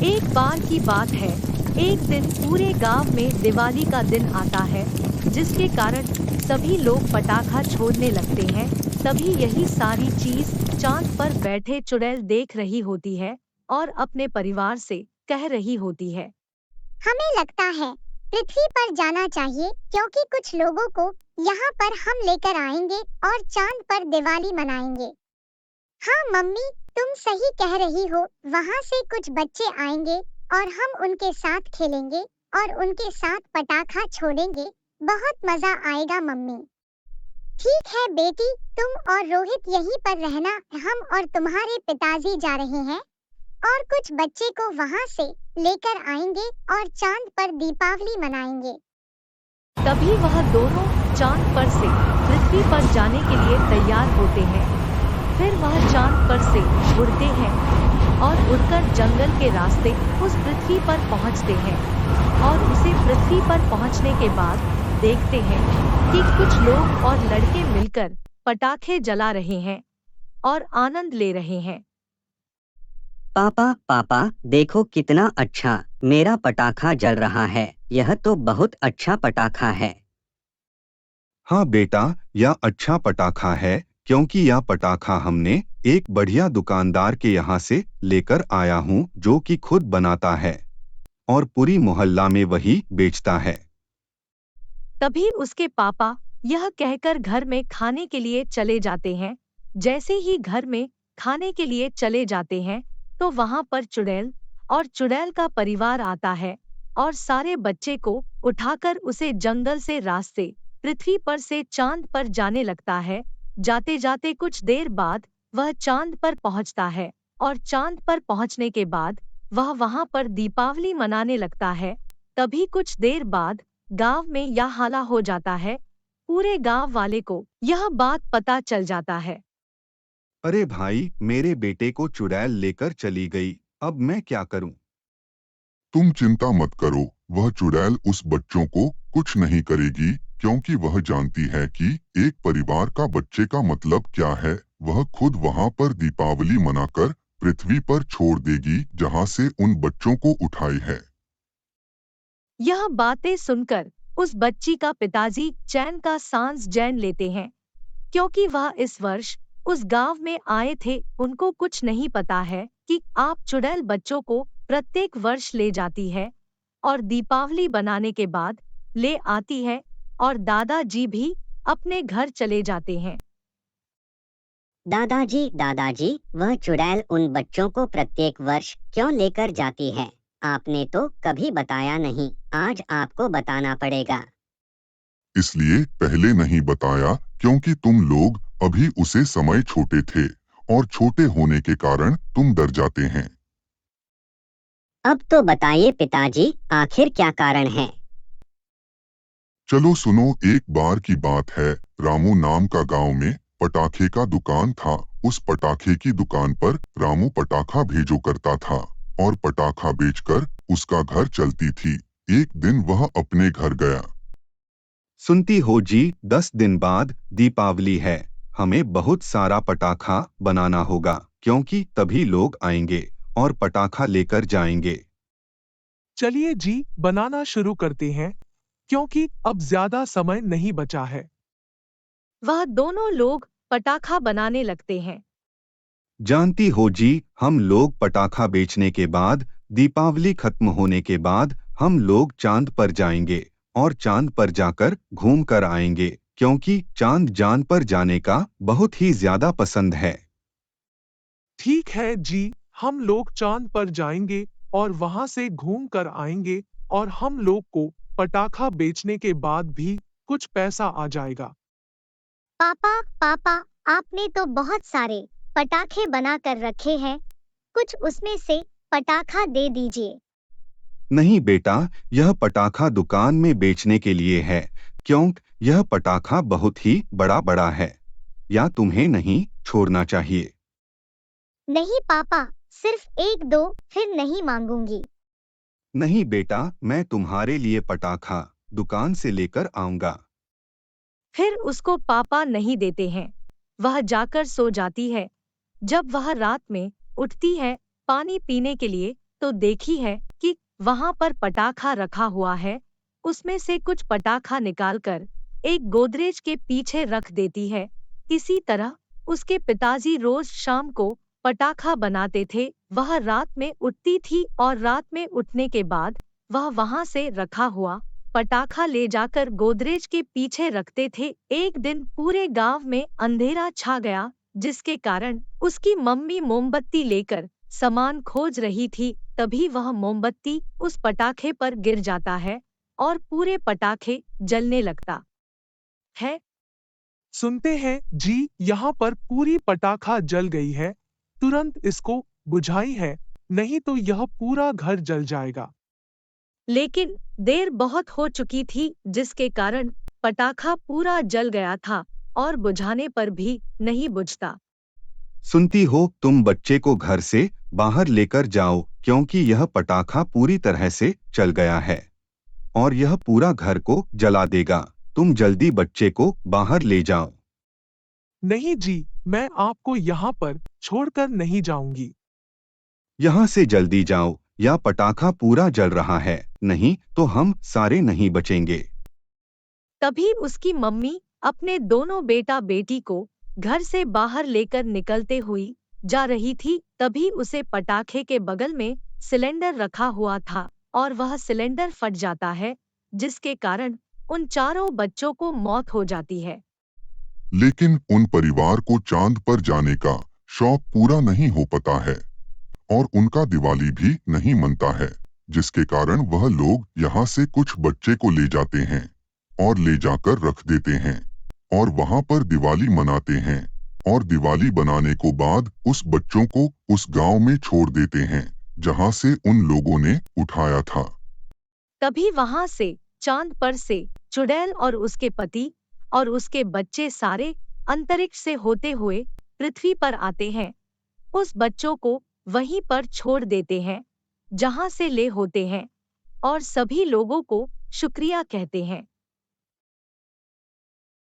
एक बार की बात है, एक दिन पूरे गांव में दिवाली का दिन आता है, जिसके कारण सभी लोग पटाखा छोड़ने लगते हैं। तभी यही सारी चीज चांद पर बैठे चुड़ैल देख रही होती है और अपने परिवार से कह रही होती है। हमें लगता है पृथ्वी पर जाना चाहिए, क्योंकि कुछ लोगों को यहाँ पर हम लेकर आएंगे और चांद पर दिवाली मनाएंगे। हाँ मम्मी, तुम सही कह रही हो। वहाँ से कुछ बच्चे आएंगे और हम उनके साथ खेलेंगे और उनके साथ पटाखा छोड़ेंगे। बहुत मजा आएगा मम्मी। ठीक है बेटी, तुम और रोहित यहीं पर रहना। हम और तुम्हारे पिताजी जा रहे हैं और कुछ बच्चे को वहाँ से लेकर आएंगे और चांद पर दीपावली मनाएंगे। तभी वह दोनों चांद पर से पृथ्वी पर जाने के लिए तैयार होते हैं। फिर वह चांद पर से उड़ते हैं और उड़कर जंगल के रास्ते उस पृथ्वी पर पहुंचते हैं। और उसे पृथ्वी पर पहुंचने के बाद देखते हैं कि कुछ लोग और लड़के मिलकर पटाखे जला रहे हैं और आनंद ले रहे हैं। पापा पापा, देखो कितना अच्छा मेरा पटाखा जल रहा है। यह तो बहुत अच्छा पटाखा है। हाँ बेटा, यह अच्छा पटाखा है, क्योंकि यह पटाखा हमने एक बढ़िया दुकानदार के यहाँ से लेकर आया हूँ, जो कि खुद बनाता है और पूरी मोहल्ला में वही बेचता है। तभी उसके पापा यह कहकर घर में खाने के लिए चले जाते हैं। जैसे ही घर में खाने के लिए चले जाते हैं, तो वहां पर चुड़ैल और चुड़ैल का परिवार आता है और सारे बच्चे को उठाकर उसे जंगल से रास्ते पृथ्वी पर से चांद पर जाने लगता है। जाते जाते कुछ देर बाद वह चांद पर पहुंचता है और चांद पर पहुंचने के बाद वह वहां पर दीपावली मनाने लगता है। तभी कुछ देर बाद गांव में यह हाला हो जाता है। पूरे गांव वाले को यह बात पता चल जाता है। अरे भाई, मेरे बेटे को चुड़ैल लेकर चली गई, अब मैं क्या करूं? तुम चिंता मत करो, वह चुड़ैल उस बच्चों को कुछ नहीं करेगी, क्योंकि वह जानती है कि एक परिवार का बच्चे का मतलब क्या है। वह खुद वहां पर दीपावली मनाकर पृथ्वी पर छोड़ देगी, जहां से उन बच्चों को उठाई है। यह बातें सुनकर उस बच्ची का पिताजी चैन का सांस जैन लेते हैं, क्योंकि वह इस वर्ष उस गांव में आए थे। उनको कुछ नहीं पता है कि आप चुड़ैल बच्चों को प्रत्येक वर्ष ले जाती है और दीपावली बनाने के बाद ले आती है, और दादाजी भी अपने घर चले जाते हैं। दादाजी दादाजी, वह चुड़ैल उन बच्चों को प्रत्येक वर्ष क्यों लेकर जाती है? आपने तो कभी बताया नहीं, आज आपको बताना पड़ेगा। इसलिए पहले नहीं बताया क्योंकि तुम लोग अभी उसे समय छोटे थे और छोटे होने के कारण तुम डर जाते हैं। अब तो बताइए पिताजी, आखिर क्या कारण है? चलो सुनो, एक बार की बात है। रामू नाम का गांव में पटाखे का दुकान था। उस पटाखे की दुकान पर रामू पटाखा भेजो करता था और पटाखा बेचकर उसका घर चलती थी। एक दिन वह अपने घर गया। सुनती हो जी, 10 दिन बाद दीपावली है। हमें बहुत सारा पटाखा बनाना होगा, क्योंकि तभी लोग आएंगे और पटाखा लेकर जाएंगे। चलिए जी, बनाना शुरू करते हैं, क्योंकि अब ज्यादा समय नहीं बचा है। वह दोनों लोग पटाखा बनाने लगते हैं। जानती हो जी, हम लोग पटाखा बेचने के बाद, दीपावली खत्म होने के बाद हम लोग चांद पर जाएंगे और चांद पर जाकर घूम कर आएंगे, क्योंकि चांद जान पर जाने का बहुत ही ज्यादा पसंद है। ठीक है जी, हम लोग चांद पर जाएंगे और वहां से घूम कर आएंगे, और हम लोग को पटाखा बेचने के बाद भी कुछ पैसा आ जाएगा। पापा पापा, आपने तो बहुत सारे पटाखे बना कर रखे हैं, कुछ उसमें से पटाखा दे दीजिए। नहीं बेटा, यह पटाखा दुकान में बेचने के लिए है, क्योंकि यह पटाखा बहुत ही बड़ा बड़ा है। या तुम्हें नहीं छोड़ना चाहिए? नहीं पापा, सिर्फ एक दो, फिर नहीं मांगूंगी। नहीं बेटा, मैं तुम्हारे लिए पटाखा दुकान से लेकर आऊंगा। फिर उसको पापा नहीं देते हैं। वह जाकर सो जाती है। जब वह रात में उठती है पानी पीने के लिए, तो देखी है कि वहां पर पटाखा रखा हुआ है। उसमें से कुछ पटाखा निकालकर एक गोदरेज के पीछे रख देती है। इसी तरह उसके पिताजी रोज शाम को पटाखा बनाते थे। वह रात में उठती थी और रात में उठने के बाद वह वहां से रखा हुआ पटाखा ले जाकर गोदरेज के पीछे रखते थे। एक दिन पूरे गांव में अंधेरा छा गया, जिसके कारण उसकी मम्मी मोमबत्ती लेकर सामान खोज रही थी। तभी वह मोमबत्ती उस पटाखे पर गिर जाता है और पूरे पटाखे जलने लगता है। सुनते हैं जी, यहाँ पर पूरी पटाखा जल गई है। तुरंत इसको बुझाई है, नहीं तो यह पूरा घर जल जाएगा। लेकिन देर बहुत हो चुकी थी, जिसके कारण पटाखा पूरा जल गया था और बुझाने पर भी नहीं बुझता। सुनती हो, तुम बच्चे को घर से बाहर लेकर जाओ, क्योंकि यह पटाखा पूरी तरह से चल गया है और यह पूरा घर को जला देगा। तुम जल्दी बच्चे को बाहर ले जाओ। नहीं जी, मैं आपको यहाँ पर छोड़कर नहीं जाऊंगी। यहाँ से जल्दी जाओ, या पटाखा पूरा जल रहा है, नहीं तो हम सारे नहीं बचेंगे। तभी उसकी मम्मी अपने दोनों बेटा बेटी को घर से बाहर लेकर निकलते हुई जा रही थी। तभी उसे पटाखे के बगल में सिलेंडर रखा हुआ था और वह सिलेंडर फट जाता है, जिसके कारण उन चारों बच्चों को मौत हो जाती है। लेकिन उन परिवार को चांद पर जाने का शौक पूरा नहीं हो पाता है और उनका दिवाली भी नहीं मनता है, जिसके कारण वह लोग यहाँ से कुछ बच्चे को ले जाते हैं और ले जाकर रख देते हैं और वहाँ पर दिवाली मनाते हैं और दिवाली बनाने को बाद उस बच्चों को उस गांव में छोड़ देते हैं जहाँ से उन लोगों ने उठाया था। तभी वहां से चांद पर से चुड़ैल और उसके पति और उसके बच्चे सारे अंतरिक्ष से होते हुए पृथ्वी पर आते हैं। उस बच्चों को वहीं पर छोड़ देते हैं जहां से ले होते हैं और सभी लोगों को शुक्रिया कहते हैं।